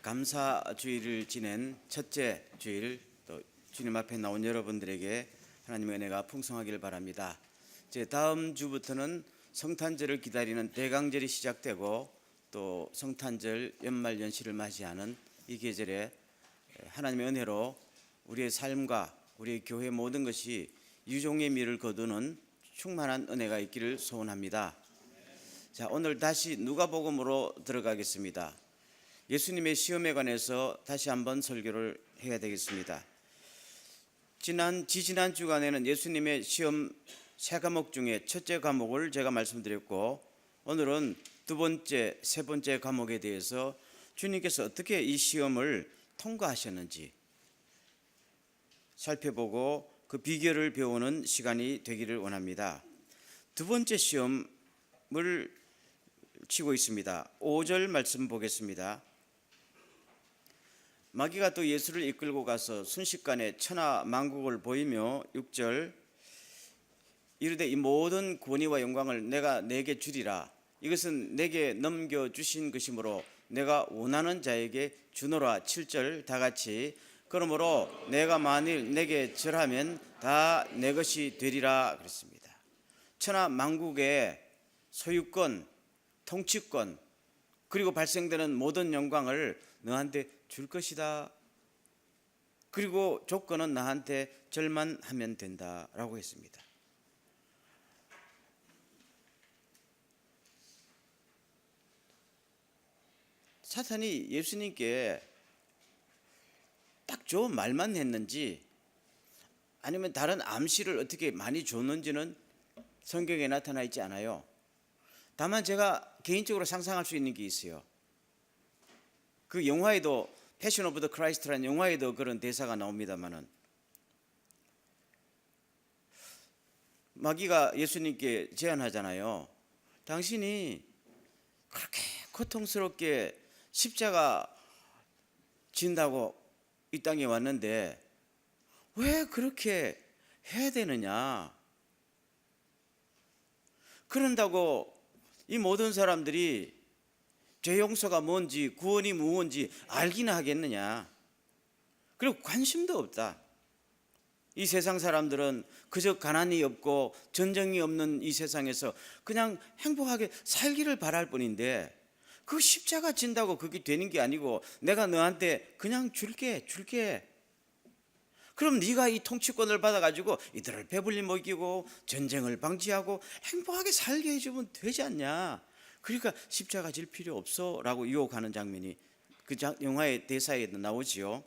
감사주일을 지낸 첫째 주일, 또 주님 앞에 나온 여러분들에게 하나님의 은혜가 풍성하기를 바랍니다. 이제 다음 주부터는 성탄절을 기다리는 대강절이 시작되고 또 성탄절 연말 연시를 맞이하는 이 계절에 하나님의 은혜로 우리의 삶과 우리의 교회 모든 것이 유종의 미를 거두는 충만한 은혜가 있기를 소원합니다. 자, 오늘 다시 누가복음으로 들어가겠습니다. 예수님의 시험에 관해서 다시 한번 설교를 해야 되겠습니다. 지난 주간에는 예수님의 시험 세 과목 중에 첫째 과목을 제가 말씀드렸고, 오늘은 두 번째, 세 번째 과목에 대해서 주님께서 어떻게 이 시험을 통과하셨는지 살펴보고 그 비결을 배우는 시간이 되기를 원합니다. 두 번째 시험을 치고 있습니다. 5절 말씀 보겠습니다. 마귀가 또 예수를 이끌고 가서 순식간에 천하 만국을 보이며 6절 이르되 이 모든 권위와 영광을 내가 내게 주리라. 이것은 내게 넘겨주신 것이므로 내가 원하는 자에게 주노라. 7절 다 같이 그러므로 내가 만일 내게 절하면 다 내 것이 되리라 그랬습니다. 천하 만국의 소유권, 통치권, 그리고 발생되는 모든 영광을 너한테 줄 것이다. 그리고 조건은 나한테 절만 하면 된다라고 했습니다. 사탄이 예수님께 딱 좋은 말만 했는지 아니면 다른 암시를 어떻게 많이 줬는지는 성경에 나타나 있지 않아요. 다만 제가 개인적으로 상상할 수 있는 게 있어요. 그 영화에도 패션 오브 더 크라이스트라는 영화에도 그런 대사가 나옵니다만은, 마귀가 예수님께 제안하잖아요. 당신이 그렇게 고통스럽게 십자가 진다고 이 땅에 왔는데 왜 그렇게 해야 되느냐? 그런다고 이 모든 사람들이 죄 용서가 뭔지 구원이 무엇인지 알기나 하겠느냐? 그리고 관심도 없다. 이 세상 사람들은 그저 가난이 없고 전쟁이 없는 이 세상에서 그냥 행복하게 살기를 바랄 뿐인데, 그 십자가 진다고 그게 되는 게 아니고 내가 너한테 그냥 줄게. 그럼 네가 이 통치권을 받아가지고 이들을 배불리 먹이고 전쟁을 방지하고 행복하게 살게 해주면 되지 않냐? 그러니까 십자가 질 필요 없어 라고 유혹하는 장면이 그 영화의 대사에도 나오지요.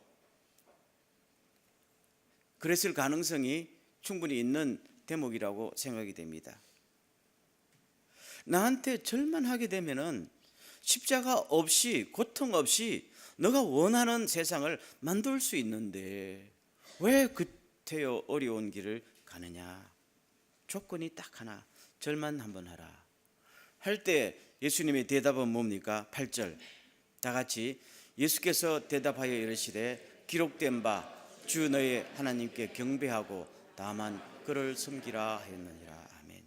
그랬을 가능성이 충분히 있는 대목이라고 생각이 됩니다. 나한테 절만 하게 되면은 십자가 없이, 고통 없이 너가 원하는 세상을 만들 수 있는데 왜 그때여 어려운 길을 가느냐? 조건이 딱 하나, 절만 한번 하라 할 때 예수님의 대답은 뭡니까? 8절 다 같이 예수께서 대답하여 이르시되 기록된 바 주 너의 하나님께 경배하고 다만 그를 섬기라 하였느니라. 아멘.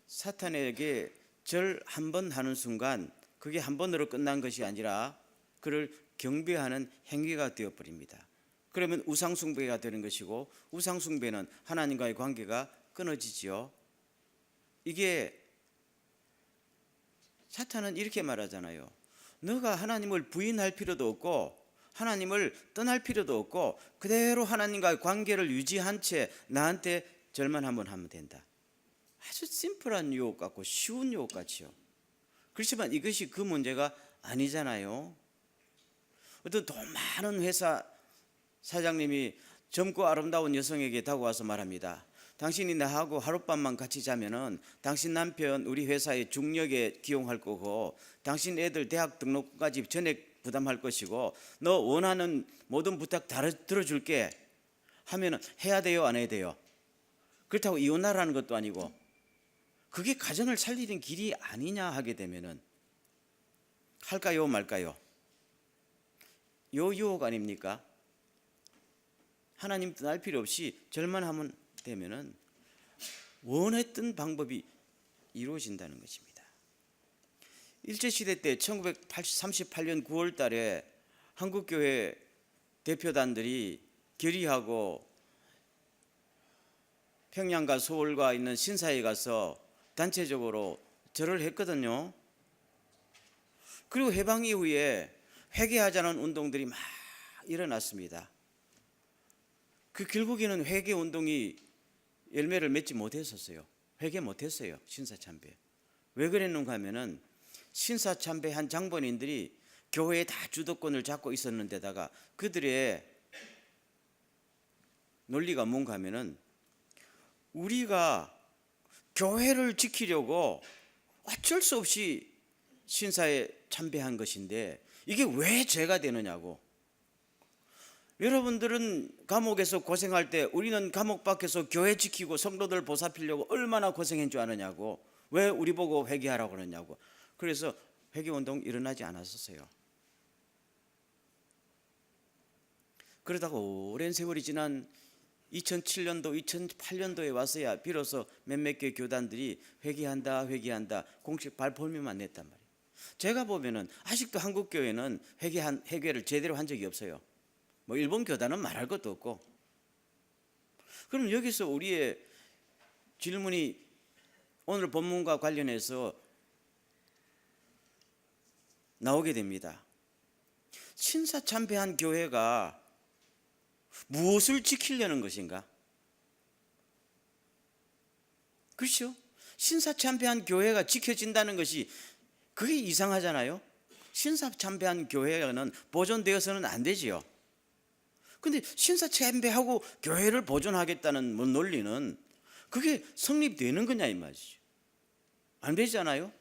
사탄에게 절 한 번 하는 순간 그게 한 번으로 끝난 것이 아니라 그를 경배하는 행위가 되어버립니다. 그러면 우상숭배가 되는 것이고, 우상숭배는 하나님과의 관계가 끊어지지요. 이게 사탄은 이렇게 말하잖아요. 너가 하나님을 부인할 필요도 없고 하나님을 떠날 필요도 없고 그대로 하나님과의 관계를 유지한 채 나한테 절만 한번 하면 된다. 아주 심플한 유혹 같고 쉬운 유혹 같이요. 그렇지만 이것이 그 문제가 아니잖아요. 어떤 돈 많은 회사 사장님이 젊고 아름다운 여성에게 다가와서 말합니다. 당신이 나하고 하룻밤만 같이 자면은 당신 남편 우리 회사의 중력에 기용할 거고 당신 애들 대학 등록까지 전액 부담할 것이고 너 원하는 모든 부탁 다 들어줄게 하면은 해야 돼요, 안 해야 돼요? 그렇다고 이혼하라는 것도 아니고 그게 가정을 살리는 길이 아니냐 하게 되면은 할까요, 말까요? 요 유혹 아닙니까? 하나님 떠날 필요 없이 절만 하면 되면은 원했던 방법이 이루어진다는 것입니다. 일제시대 때 1938년 9월 달에 한국교회 대표단들이 결의하고 평양과 서울과 있는 신사에 가서 단체적으로 절을 했거든요. 그리고 해방 이후에 회개하자는 운동들이 막 일어났습니다. 그 결국에는 회개 운동이 열매를 맺지 못했었어요. 회개 못했어요. 신사참배. 왜 그랬는가 하면은 신사참배한 장본인들이 교회에 다 주도권을 잡고 있었는데다가 그들의 논리가 뭔가 하면은 우리가 교회를 지키려고 어쩔 수 없이 신사에 참배한 것인데 이게 왜 죄가 되느냐고. 여러분들은 감옥에서 고생할 때 우리는 감옥 밖에서 교회 지키고 성도들 보살피려고 얼마나 고생한 줄 아느냐고. 왜 우리 보고 회개하라고 그러냐고. 그래서 회개운동 일어나지 않았었어요. 그러다가 오랜 세월이 지난 2007년도 2008년도에 와서야 비로소 몇몇 개 교단들이 회개한다 공식 발표문만 냈단 말이에요. 제가 보면은 아직도 한국 교회는 회개를 제대로 한 적이 없어요. 뭐 일본 교단은 말할 것도 없고. 그럼 여기서 우리의 질문이 오늘 본문과 관련해서 나오게 됩니다. 신사참배한 교회가 무엇을 지키려는 것인가? 그렇죠? 신사참배한 교회가 지켜진다는 것이 그게 이상하잖아요. 신사참배한 교회는 보존되어서는 안 되지요. 근데 신사참배하고 교회를 보존하겠다는 논리는 그게 성립되는 거냐 이 말이죠. 안 되잖아요.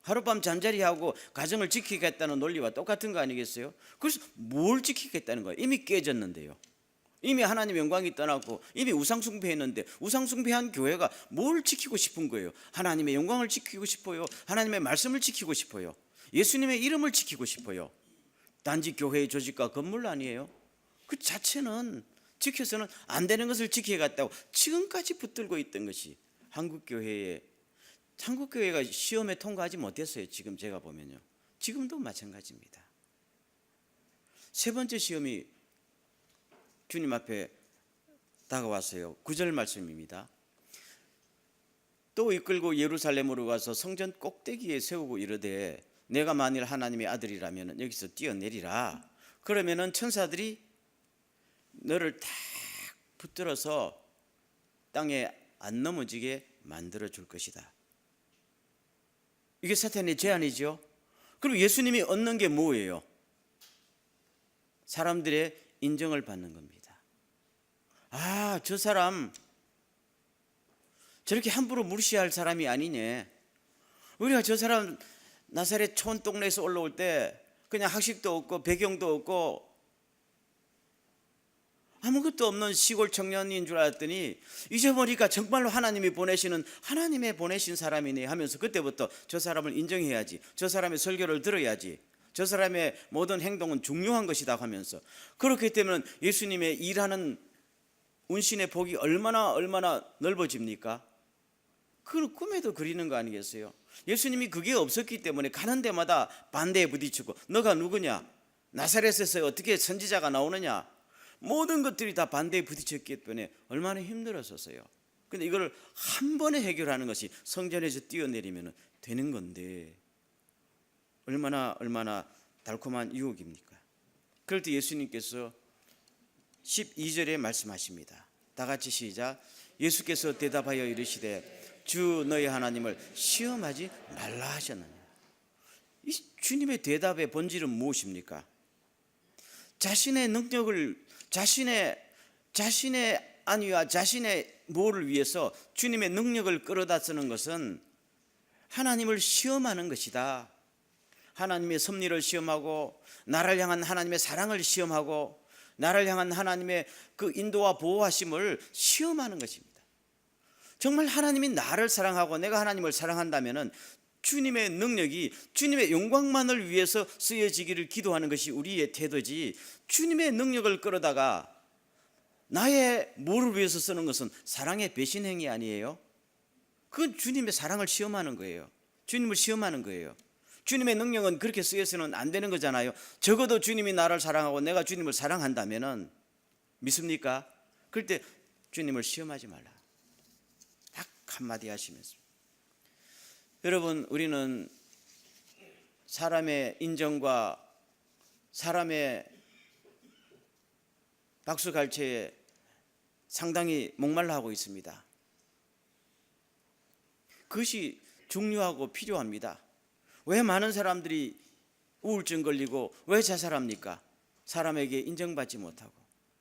하룻밤 잠자리하고 가정을 지키겠다는 논리와 똑같은 거 아니겠어요? 그래서 뭘 지키겠다는 거예요? 이미 깨졌는데요. 이미 하나님의 영광이 떠났고 이미 우상숭배했는데 우상숭배한 교회가 뭘 지키고 싶은 거예요? 하나님의 영광을 지키고 싶어요. 하나님의 말씀을 지키고 싶어요. 예수님의 이름을 지키고 싶어요. 단지 교회의 조직과 건물 아니에요? 그 자체는 지켜서는 안 되는 것을 지켜갔다고 지금까지 붙들고 있던 것이 한국교회가 시험에 통과하지 못했어요. 지금 제가 보면요. 지금도 마찬가지입니다. 세 번째 시험이 주님 앞에 다가왔어요. 9절 말씀입니다. 또 이끌고 예루살렘으로 가서 성전 꼭대기에 세우고 이르되 내가 만일 하나님의 아들이라면 여기서 뛰어내리라. 그러면은 천사들이 너를 탁 붙들어서 땅에 안 넘어지게 만들어 줄 것이다. 이게 사탄의 제안이죠. 그럼 예수님이 얻는 게 뭐예요? 사람들의 인정을 받는 겁니다. 아, 저 사람 저렇게 함부로 무시할 사람이 아니네. 우리가 저 사람 나사렛 촌동네에서 올라올 때 그냥 학식도 없고 배경도 없고 아무것도 없는 시골 청년인 줄 알았더니 이제 보니까 정말로 하나님이 보내신 사람이네 하면서 그때부터 저 사람을 인정해야지, 저 사람의 설교를 들어야지, 저 사람의 모든 행동은 중요한 것이다 하면서, 그렇기 때문에 예수님의 일하는 운신의 복이 얼마나 넓어집니까? 그건 꿈에도 그리는 거 아니겠어요? 예수님이 그게 없었기 때문에 가는 데마다 반대에 부딪히고, 너가 누구냐? 나사렛에서 어떻게 선지자가 나오느냐? 모든 것들이 다 반대에 부딪혔기 때문에 얼마나 힘들었었어요. 근데 이걸 한 번에 해결하는 것이 성전에서 뛰어내리면 되는 건데 얼마나 달콤한 유혹입니까? 그럴 때 예수님께서 12절에 말씀하십니다. 다 같이 시작. 예수께서 대답하여 이르시되 주 너희 하나님을 시험하지 말라 하셨느니라. 이 주님의 대답의 본질은 무엇입니까? 자신의 능력을 자신의 안위와 자신의 뭐를 위해서 주님의 능력을 끌어다 쓰는 것은 하나님을 시험하는 것이다. 하나님의 섭리를 시험하고 나를 향한 하나님의 사랑을 시험하고 나를 향한 하나님의 그 인도와 보호하심을 시험하는 것입니다. 정말 하나님이 나를 사랑하고 내가 하나님을 사랑한다면 주님의 능력이 주님의 영광만을 위해서 쓰여지기를 기도하는 것이 우리의 태도지, 주님의 능력을 끌어다가 나의 뭐를 위해서 쓰는 것은 사랑의 배신 행위 아니에요? 그건 주님의 사랑을 시험하는 거예요. 주님을 시험하는 거예요. 주님의 능력은 그렇게 쓰여서는 안 되는 거잖아요. 적어도 주님이 나를 사랑하고 내가 주님을 사랑한다면은 믿습니까? 그럴 때 주님을 시험하지 말라. 딱 한마디 하시면서. 여러분, 우리는 사람의 인정과 사람의 박수갈채에 상당히 목말라 하고 있습니다. 그것이 중요하고 필요합니다. 왜 많은 사람들이 우울증 걸리고 왜 자살합니까? 사람에게 인정받지 못하고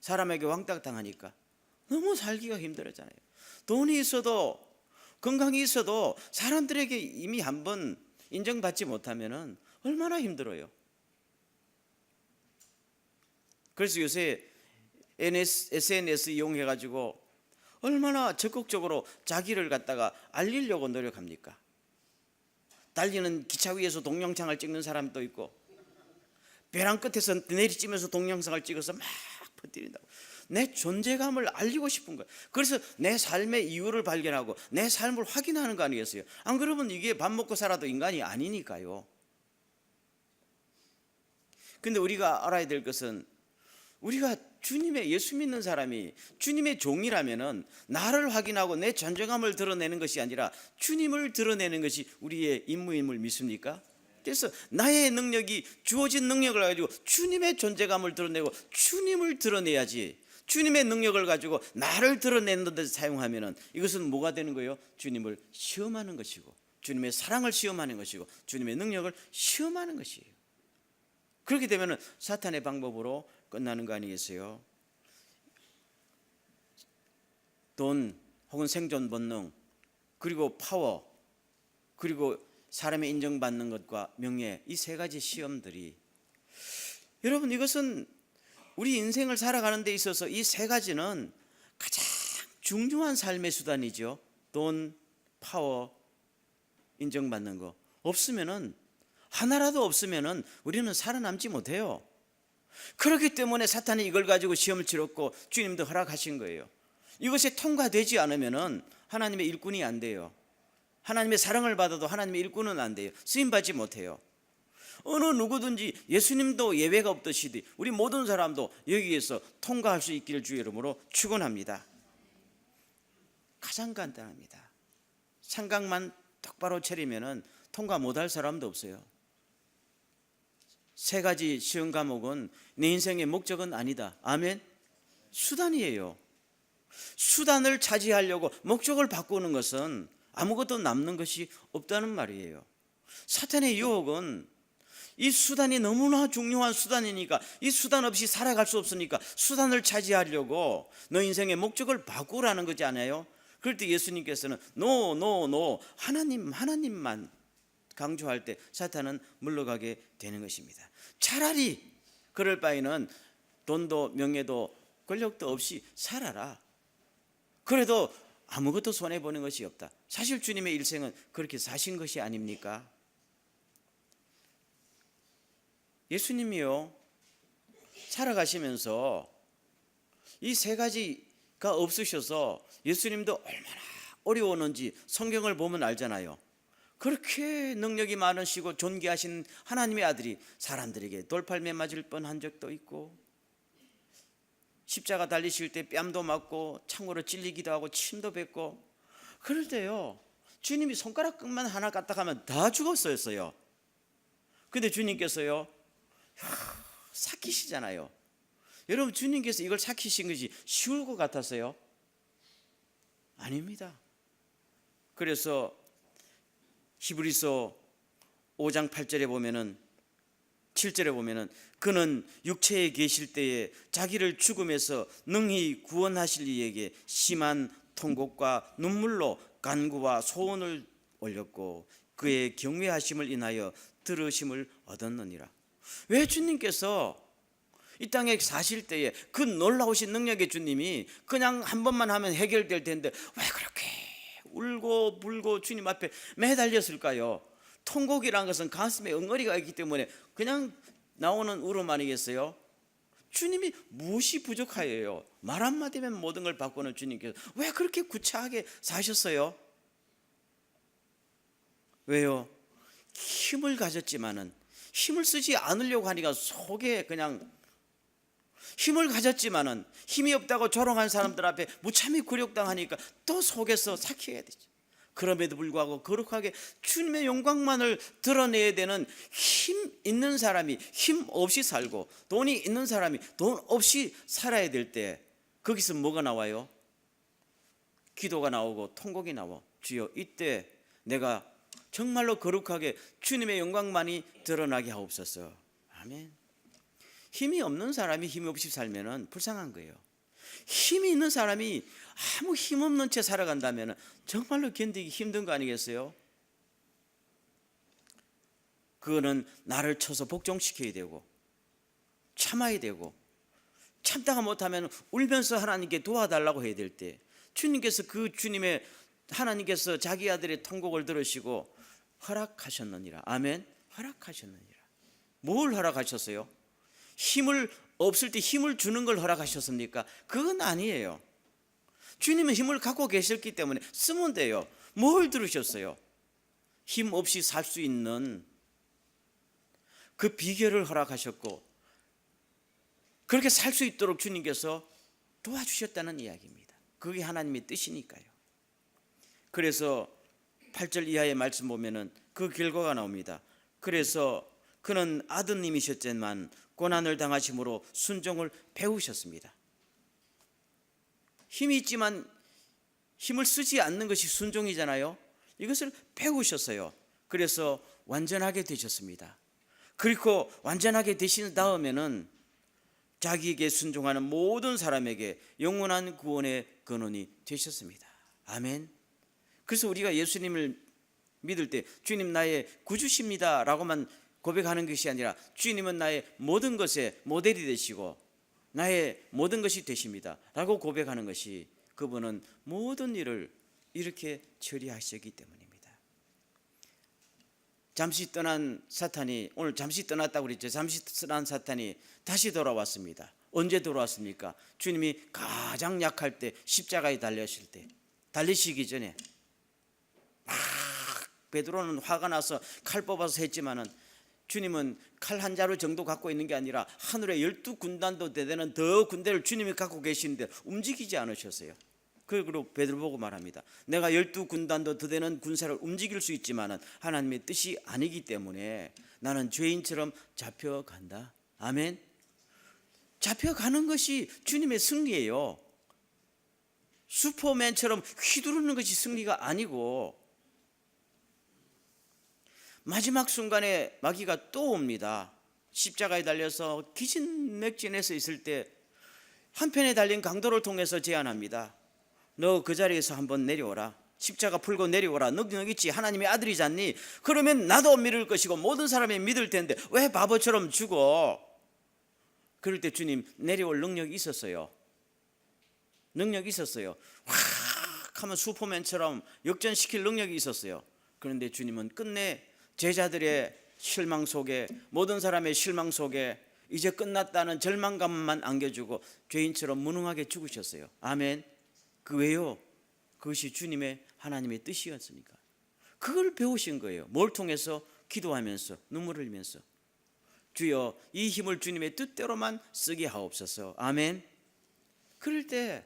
사람에게 왕따당하니까 너무 살기가 힘들었잖아요. 돈이 있어도 건강이 있어도 사람들에게 이미 한번 인정받지 못하면 얼마나 힘들어요. 그래서 요새 SNS 이용해가지고 얼마나 적극적으로 자기를 갖다가 알리려고 노력합니까? 달리는 기차 위에서 동영상을 찍는 사람도 있고 벼랑 끝에서 내리치면서 동영상을 찍어서 막 퍼뜨린다고. 내 존재감을 알리고 싶은 거예요. 그래서 내 삶의 이유를 발견하고 내 삶을 확인하는 거 아니겠어요? 안 그러면 이게 밥 먹고 살아도 인간이 아니니까요. 근데 우리가 알아야 될 것은 우리가 주님의 예수 믿는 사람이 주님의 종이라면은 나를 확인하고 내 존재감을 드러내는 것이 아니라 주님을 드러내는 것이 우리의 임무임을 믿습니까? 그래서 나의 능력이 주어진 능력을 가지고 주님의 존재감을 드러내고 주님을 드러내야지. 주님의 능력을 가지고 나를 드러내는 데 사용하면은 이것은 뭐가 되는 거예요? 주님을 시험하는 것이고 주님의 사랑을 시험하는 것이고 주님의 능력을 시험하는 것이에요. 그렇게 되면은 사탄의 방법으로 끝나는 거 아니겠어요? 돈 혹은 생존 본능 그리고 파워 그리고 사람의 인정받는 것과 명예, 이 세 가지 시험들이, 여러분, 이것은 우리 인생을 살아가는 데 있어서 이 세 가지는 가장 중요한 삶의 수단이죠. 돈, 파워, 인정받는 거 없으면은, 하나라도 없으면은 우리는 살아남지 못해요. 그렇기 때문에 사탄이 이걸 가지고 시험을 치렀고 주님도 허락하신 거예요. 이것이 통과되지 않으면은 하나님의 일꾼이 안 돼요. 하나님의 사랑을 받아도 하나님의 일꾼은 안 돼요. 쓰임받지 못해요. 어느 누구든지, 예수님도 예외가 없듯이 우리 모든 사람도 여기에서 통과할 수 있기를 주의 이름으로 축원합니다. 가장 간단합니다. 생각만 똑바로 차리면은 통과 못할 사람도 없어요. 세 가지 시험 과목은 내 인생의 목적은 아니다. 아멘. 수단이에요. 수단을 차지하려고 목적을 바꾸는 것은 아무것도 남는 것이 없다는 말이에요. 사탄의 유혹은 이 수단이 너무나 중요한 수단이니까, 이 수단 없이 살아갈 수 없으니까 수단을 차지하려고 너 인생의 목적을 바꾸라는 거지 않아요? 그럴 때 예수님께서는 노 하나님만 강조할 때 사탄은 물러가게 되는 것입니다. 차라리 그럴 바에는 돈도 명예도 권력도 없이 살아라. 그래도 아무것도 손해보는 것이 없다. 사실 주님의 일생은 그렇게 사신 것이 아닙니까? 예수님이요, 살아가시면서 이 세 가지가 없으셔서 예수님도 얼마나 어려웠는지 성경을 보면 알잖아요. 그렇게 능력이 많으시고 존귀하신 하나님의 아들이 사람들에게 돌팔매 맞을 뻔한 적도 있고, 십자가 달리실 때 뺨도 맞고 창으로 찔리기도 하고 침도 뱉고, 그럴 때요 주님이 손가락 끝만 하나 까딱하면 다 죽었어요. 근데 주님께서요 삭히시잖아요. 여러분, 주님께서 이걸 삭히신 것이 쉬울 것 같았어요? 아닙니다. 그래서 히브리서 5장 8절에 보면은, 7절에 보면은, 그는 육체에 계실 때에 자기를 죽음에서 능히 구원하실 이에게 심한 통곡과 눈물로 간구와 소원을 올렸고 그의 경외하심을 인하여 들으심을 얻었느니라. 왜 주님께서 이 땅에 사실 때에 그 놀라우신 능력의 주님이 그냥 한 번만 하면 해결될 텐데 왜 그렇게 울고 불고 주님 앞에 매달렸을까요? 통곡이란 것은 가슴에 엉거리가 있기 때문에 그냥 나오는 울음 아니겠어요? 주님이 무엇이 부족하여요? 말 한마디면 모든 걸 바꾸는 주님께서 왜 그렇게 구차하게 사셨어요? 왜요? 힘을 가졌지만은 힘을 쓰지 않으려고 하니까 속에 그냥 힘을 가졌지만은 힘이 없다고 조롱한 사람들 앞에 무참히 굴욕당하니까 또 속에서 삭혀야 되죠. 그럼에도 불구하고 거룩하게 주님의 영광만을 드러내야 되는 힘 있는 사람이 힘 없이 살고 돈이 있는 사람이 돈 없이 살아야 될 때 거기서 뭐가 나와요? 기도가 나오고 통곡이 나와. 주여, 이때 내가 정말로 거룩하게 주님의 영광만이 드러나게 하옵소서. 아멘. 힘이 없는 사람이 힘이 없이 살면은 불쌍한 거예요. 힘이 있는 사람이 아무 힘 없는 채 살아간다면 정말로 견디기 힘든 거 아니겠어요? 그거는 나를 쳐서 복종시켜야 되고 참아야 되고, 참다가 못하면 울면서 하나님께 도와달라고 해야 될 때 주님께서 하나님께서 자기 아들의 통곡을 들으시고 허락하셨느니라. 아멘. 허락하셨느니라. 뭘 허락하셨어요? 힘을 없을 때 힘을 주는 걸 허락하셨습니까? 그건 아니에요. 주님은 힘을 갖고 계셨기 때문에 쓰면 돼요. 뭘 들으셨어요? 힘 없이 살 수 있는 그 비결을 허락하셨고 그렇게 살 수 있도록 주님께서 도와주셨다는 이야기입니다. 그게 하나님의 뜻이니까요. 그래서 8절 이하의 말씀 보면은 그 결과가 나옵니다. 그래서 그는 아드님이셨지만 고난을 당하심으로 순종을 배우셨습니다. 힘이 있지만 힘을 쓰지 않는 것이 순종이잖아요. 이것을 배우셨어요. 그래서 완전하게 되셨습니다. 그리고 완전하게 되신 다음에는 자기에게 순종하는 모든 사람에게 영원한 구원의 근원이 되셨습니다. 아멘. 그래서 우리가 예수님을 믿을 때 주님 나의 구주십니다 라고만 고백하는 것이 아니라 주님은 나의 모든 것의 모델이 되시고 나의 모든 것이 되십니다 라고 고백하는 것이 그분은 모든 일을 이렇게 처리하셨기 때문입니다. 잠시 떠난 사탄이, 오늘 잠시 떠났다고 그랬죠. 잠시 떠난 사탄이 다시 돌아왔습니다. 언제 돌아왔습니까? 주님이 가장 약할 때, 십자가에 달리실 때, 달리시기 전에 막 베드로는 화가 나서 칼 뽑아서 했지만은 주님은 칼 한 자루 정도 갖고 있는 게 아니라 하늘에 12군단도 되는 더 군대를 주님이 갖고 계시는데 움직이지 않으셨어요. 그리고 베드로 보고 말합니다. 내가 12군단도 더 되는 군사를 움직일 수 있지만은 하나님의 뜻이 아니기 때문에 나는 죄인처럼 잡혀간다. 아멘. 잡혀가는 것이 주님의 승리예요. 슈퍼맨처럼 휘두르는 것이 승리가 아니고 마지막 순간에 마귀가 또 옵니다. 십자가에 달려서 기진맥진해서 있을 때 한편에 달린 강도를 통해서 제안합니다. 너 그 자리에서 한번 내려오라. 십자가 풀고 내려오라. 능력 있지. 하나님의 아들이잖니. 그러면 나도 믿을 것이고 모든 사람이 믿을 텐데 왜 바보처럼 죽어? 그럴 때 주님 내려올 능력이 있었어요. 능력이 있었어요. 확 하면 슈퍼맨처럼 역전시킬 능력이 있었어요. 그런데 주님은 끝내 제자들의 실망 속에, 모든 사람의 실망 속에 이제 끝났다는 절망감만 안겨주고 죄인처럼 무능하게 죽으셨어요. 아멘. 그 왜요? 그것이 주님의 하나님의 뜻이었으니까. 그걸 배우신 거예요. 뭘 통해서? 기도하면서, 눈물을 흘리면서. 주여, 이 힘을 주님의 뜻대로만 쓰게 하옵소서. 아멘. 그럴 때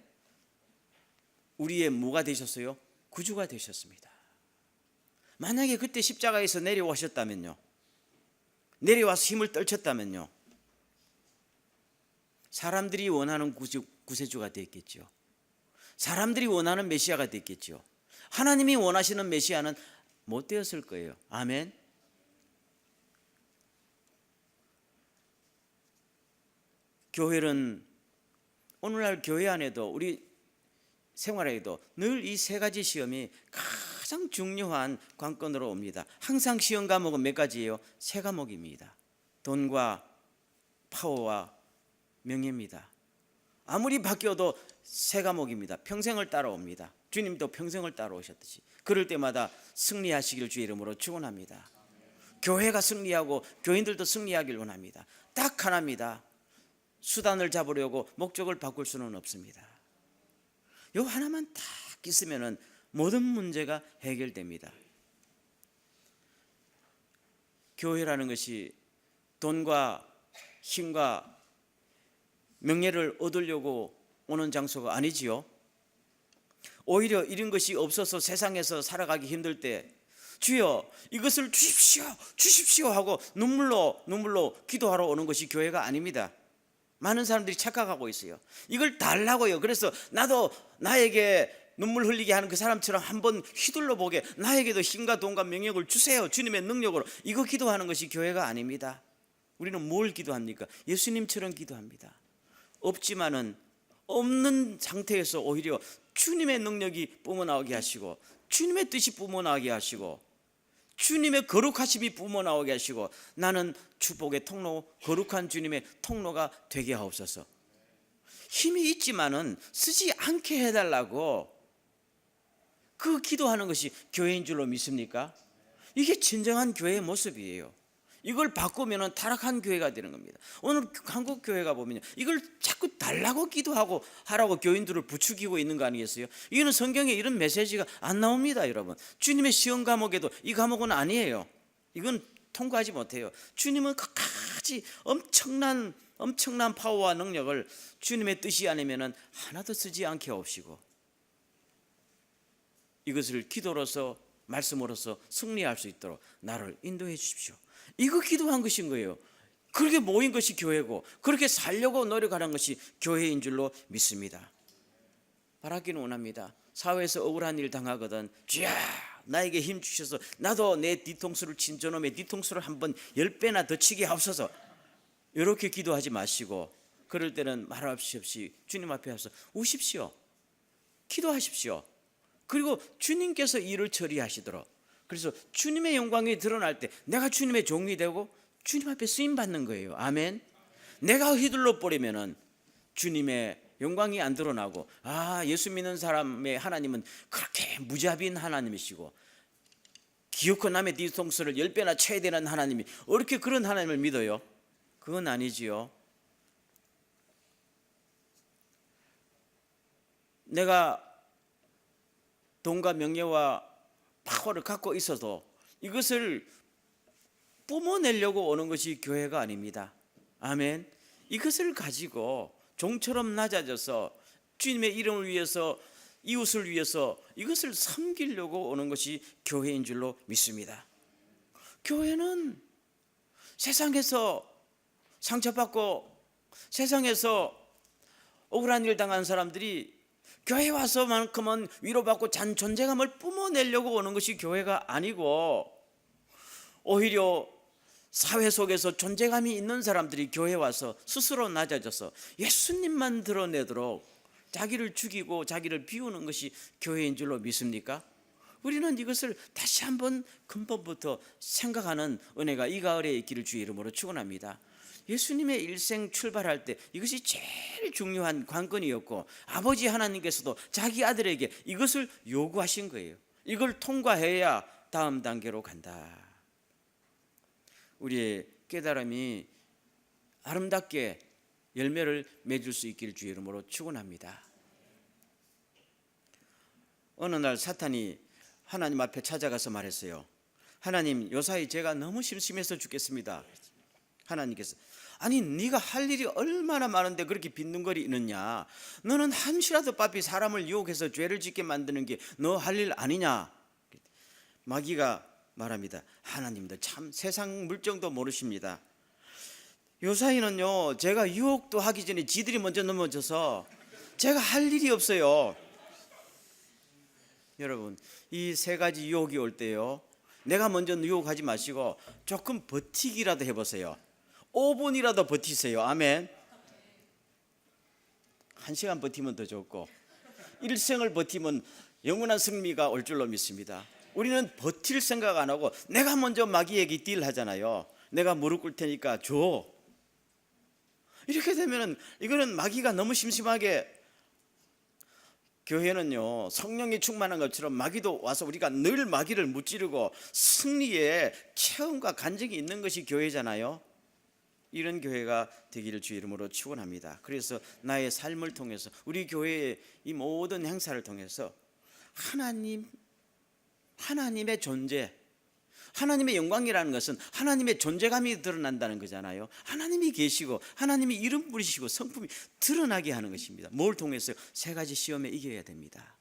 우리의 뭐가 되셨어요? 구주가 되셨습니다. 만약에 그때 십자가에서 내려오셨다면요, 내려와서 힘을 떨쳤다면요, 사람들이 원하는 구세주가 됐겠죠. 사람들이 원하는 메시아가 됐겠죠. 하나님이 원하시는 메시아는 못 되었을 거예요. 아멘. 교회는 오늘날 교회 안에도 우리 생활에도 늘 이 세 가지 시험이 가장 중요한 관건으로 옵니다. 항상 시험 과목은 몇 가지예요? 세 과목입니다. 돈과 파워와 명예입니다. 아무리 바뀌어도 세 과목입니다. 평생을 따라옵니다. 주님도 평생을 따라오셨듯이. 그럴 때마다 승리하시길 주의 이름으로 축원합니다. 교회가 승리하고 교인들도 승리하길 원합니다. 딱 하나입니다. 수단을 잡으려고 목적을 바꿀 수는 없습니다. 요 하나만 딱 있으면은 모든 문제가 해결됩니다. 교회라는 것이 돈과 힘과 명예를 얻으려고 오는 장소가 아니지요. 오히려 이런 것이 없어서 세상에서 살아가기 힘들 때 주여 이것을 주십시오 주십시오 하고 눈물로 기도하러 오는 것이 교회가 아닙니다. 많은 사람들이 착각하고 있어요. 이걸 달라고요. 그래서 나도 나에게 눈물 흘리게 하는 그 사람처럼 한번 휘둘러 보게, 나에게도 힘과 돈과 명예를 주세요 주님의 능력으로, 이거 기도하는 것이 교회가 아닙니다. 우리는 뭘 기도합니까? 예수님처럼 기도합니다. 없지만은 없는 상태에서 오히려 주님의 능력이 뿜어나오게 하시고, 주님의 뜻이 뿜어나오게 하시고, 주님의 거룩하심이 뿜어나오게 하시고, 나는 축복의 통로, 거룩한 주님의 통로가 되게 하옵소서. 힘이 있지만은 쓰지 않게 해달라고 그 기도하는 것이 교회인 줄로 믿습니까? 이게 진정한 교회의 모습이에요. 이걸 바꾸면 타락한 교회가 되는 겁니다. 오늘 한국 교회가 보면 이걸 자꾸 달라고 기도하고 하라고 교인들을 부추기고 있는 거 아니겠어요? 이거는 성경에 이런 메시지가 안 나옵니다. 여러분, 주님의 시험 과목에도 이 과목은 아니에요. 이건 통과하지 못해요. 주님은 끝까지 엄청난 파워와 능력을 주님의 뜻이 아니면 하나도 쓰지 않게 하옵시고, 이것을 기도로서 말씀으로서 승리할 수 있도록 나를 인도해 주십시오. 이거 기도한 것인 거예요. 그렇게 모인 것이 교회고, 그렇게 살려고 노력하는 것이 교회인 줄로 믿습니다. 바라기는 원합니다. 사회에서 억울한 일 당하거든 주야 나에게 힘 주셔서 나도 내 뒤통수를 친 저놈의 뒤통수를 한번 10배나 더 치게 하옵소서, 이렇게 기도하지 마시고, 그럴 때는 말할 수 없이 주님 앞에 와서 우십시오. 기도하십시오. 그리고 주님께서 일을 처리하시도록, 그래서 주님의 영광이 드러날 때 내가 주님의 종이 되고 주님 앞에 쓰임 받는 거예요. 아멘. 내가 휘둘러 버리면은 주님의 영광이 안 드러나고, 예수 믿는 사람의 하나님은 그렇게 무자비한 하나님이시고 기어코 남의 뒤통수를 10배나 쳐야 되는 하나님이, 어떻게 그런 하나님을 믿어요? 그건 아니지요. 내가 돈과 명예와 파워를 갖고 있어도 이것을 뿜어내려고 오는 것이 교회가 아닙니다. 아멘. 이것을 가지고 종처럼 낮아져서 주님의 이름을 위해서, 이웃을 위해서 이것을 섬기려고 오는 것이 교회인 줄로 믿습니다. 교회는 세상에서 상처받고 세상에서 억울한 일 당한 사람들이 교회 와서만큼은 위로받고 존재감을 뿜어내려고 오는 것이 교회가 아니고, 오히려 사회 속에서 존재감이 있는 사람들이 교회 와서 스스로 낮아져서 예수님만 드러내도록 자기를 죽이고 자기를 비우는 것이 교회인 줄로 믿습니까? 우리는 이것을 다시 한번 근본부터 생각하는 은혜가 이 가을에 있기를 주의 이름으로 축원합니다. 예수님의 일생 출발할 때 이것이 제일 중요한 관건이었고, 아버지 하나님께서도 자기 아들에게 이것을 요구하신 거예요. 이걸 통과해야 다음 단계로 간다. 우리의 깨달음이 아름답게 열매를 맺을 수 있기를 주의 이름으로 축원합니다. 어느 날 사탄이 하나님 앞에 찾아가서 말했어요. 하나님, 요사이 제가 너무 심심해서 죽겠습니다. 하나님께서, 아니 네가 할 일이 얼마나 많은데 그렇게 빈둥거리느냐? 너는 한시라도 바삐 사람을 유혹해서 죄를 짓게 만드는 게 너 할 일 아니냐? 마귀가 말합니다. 하나님도 참 세상 물정도 모르십니다. 요사이는요, 제가 유혹도 하기 전에 지들이 먼저 넘어져서 제가 할 일이 없어요. 여러분, 이 세 가지 유혹이 올 때요, 내가 먼저 유혹하지 마시고 조금 버티기라도 해보세요. 5분이라도 버티세요. 아멘. 1시간 버티면 더 좋고, 일생을 버티면 영원한 승리가 올 줄로 믿습니다. 우리는 버틸 생각 안 하고 내가 먼저 마귀에게 딜하잖아요. 내가 무릎 꿇을 테니까 줘. 이렇게 되면 이거는 마귀가 너무 심심하게, 교회는요 성령이 충만한 것처럼 마귀도 와서 우리가 늘 마귀를 무찌르고 승리의 체험과 간증이 있는 것이 교회잖아요. 이런 교회가 되기를 주의 이름으로 축원합니다. 그래서 나의 삶을 통해서, 우리 교회의 이 모든 행사를 통해서 하나님의 존재, 하나님의 영광이라는 것은 하나님의 존재감이 드러난다는 거잖아요. 하나님이 계시고 하나님이 이름 부리시고 성품이 드러나게 하는 것입니다. 뭘 통해서? 세 가지 시험에 이겨야 됩니다.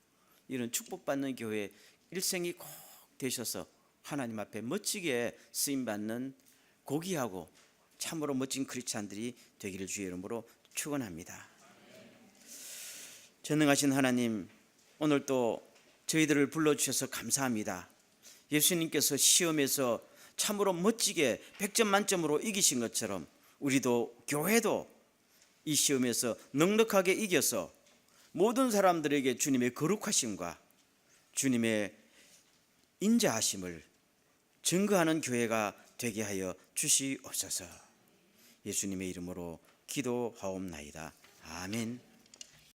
이런 축복받는 교회 일생이 꼭 되셔서 하나님 앞에 멋지게 쓰임받는 고귀하고 참으로 멋진 크리스찬들이 되기를 주의 이름으로 축원합니다. 전능하신 하나님, 오늘 또 저희들을 불러주셔서 감사합니다. 예수님께서 시험에서 참으로 멋지게 100점 만점으로 이기신 것처럼 우리도 교회도 이 시험에서 넉넉하게 이겨서 모든 사람들에게 주님의 거룩하심과 주님의 인자하심을 증거하는 교회가 되게 하여 주시옵소서. 예수님의 이름으로 기도하옵나이다. 아멘.